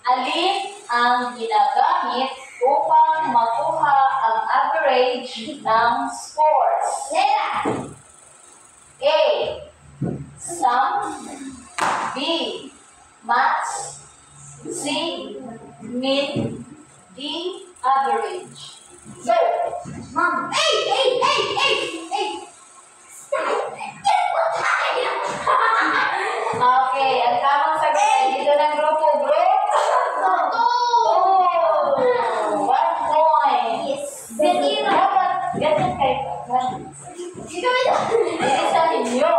Alin ang ginagamit upang makuha ang average ng scores? A. Sum. B. Max. C. Mean. D. Average. Go! Mom! Okay, ang tamang sagot ay dito ng grupo. Group? 2. 1 point. Yes. Dapat ganyan kayo. Isa ninyo.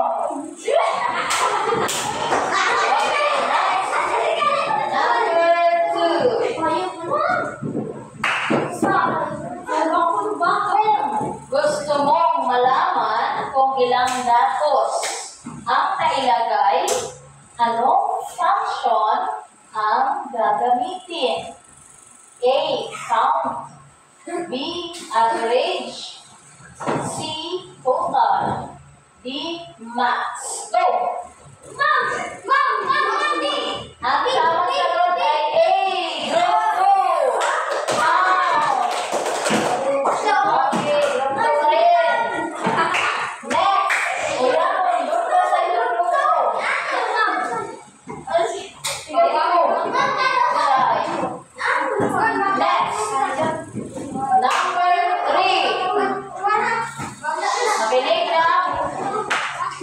Okay, next. Number 2. Gusto mong malaman kung ilang datos ang nailagay, anong function ang gagamitin? A. Count. B. Average. C. Total. D. Max. Go! Ang tamang sagot ay A. Group 2. Count. Okay, group 2 pa rin. Next. Ulang, group 2 sa group 2. Sige, go. Next. Number 3. Makinig na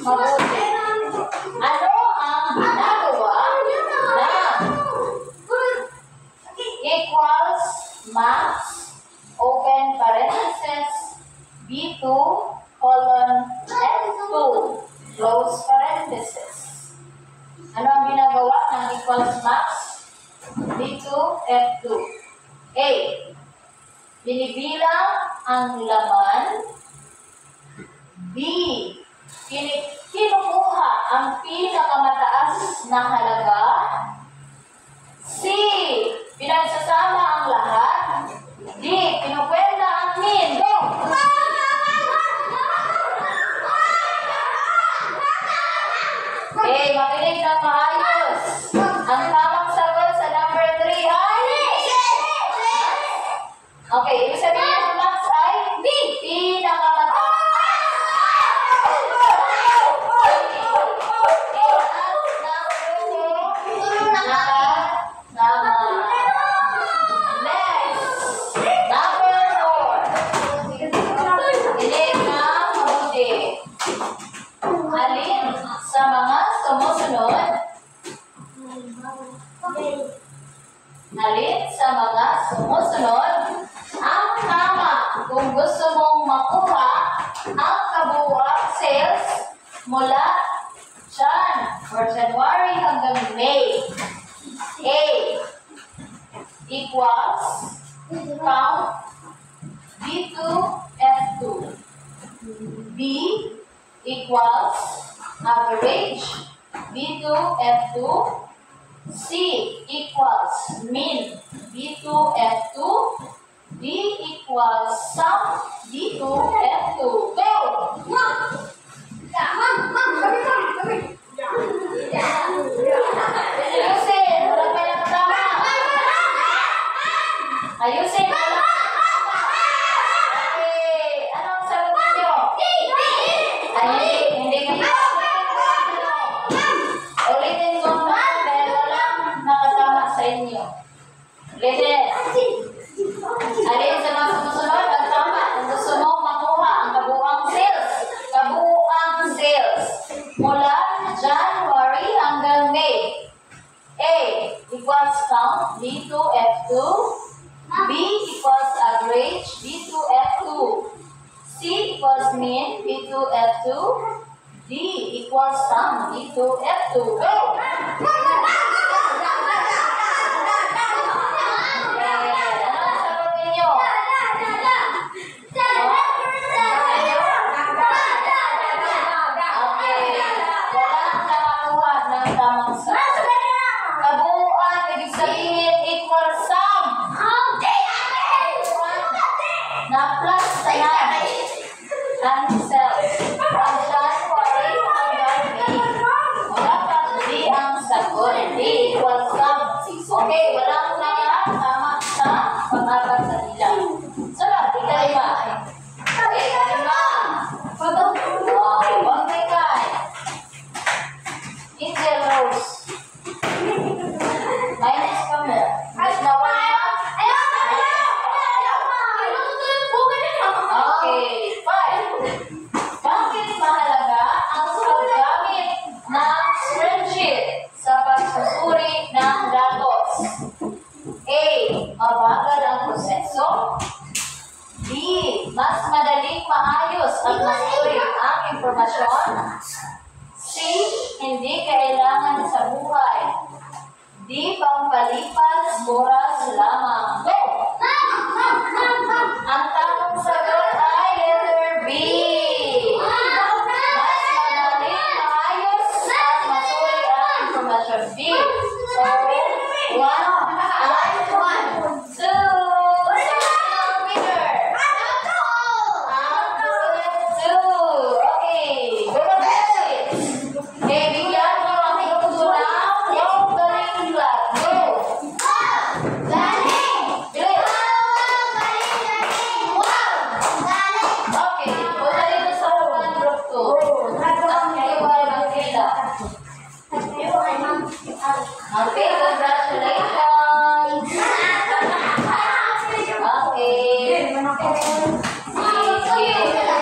mabuti. Ano ang ginagawa ng equals max, open parenthesis, B2, colon, F2, close parenthesis. Ano ang ginagawa ng equals max, B2, F2? A. Binibilang ang laman. B. Kinukuha ang pinakamataas na halaga. C. Pinagsasama ang lahat. D. Kinukwenta ang mean. Go! Okay, makinig na maayos. Ang tamang sagot sa number 3 ay... Okay, ibig sabihin ng max ay B. Pinakamataas. Alin sa mga sumusunod? Alin sa mga sumusunod ang tama kung gusto mong makuha ang kabuuang sales mula January hanggang May? A. Equals count B2 F2. B. Equals average B2 F2. C equals mean B2 F2. D equals sum B2 F2. Go! Ayusin! Wala pa yung tama! Ayusin! Okay! Anong sagot niyo? Hindi kayo. Ulitin ko naman dahil walang nakatama sa inyo. Ulitin. Alin sa mga sumusunod ang tama kung gusto mong makuha ang kabuuan D2, F2. D equals sum D2, F2. Go! Na-plus na yan. Cancel. Ang January hanggang May. Wala pa D ang sagot. D equals sum. Okay, walang tama sa pag-apat sa nila. Sarap, di kalima. Okay, kalima. Huwag may kay. Angel Rose. Minus ka mo. Nawa. Okay, 5. Bakit mahalaga ang paggamit ng spreadsheet sa pagsusuri ng datos? A. Mabagal ang proseso. B. Mas madaling maayos at masuri ang impormasyon. C. Hindi kailangan sa buhay. D. Pampalipas oras lamang. Go! Ang tamang sagot ay letter B. Mas madaling maayos at masuri ang informasyon. B. So, 1 and 2. Winner. Ang 2. Okay. Okay, bigyan mo ang ito ng yung galing class. Go! Okay, punta dito sa one group 2. Ang iwala ng sila. Okay, congratulations! Okay. Sige.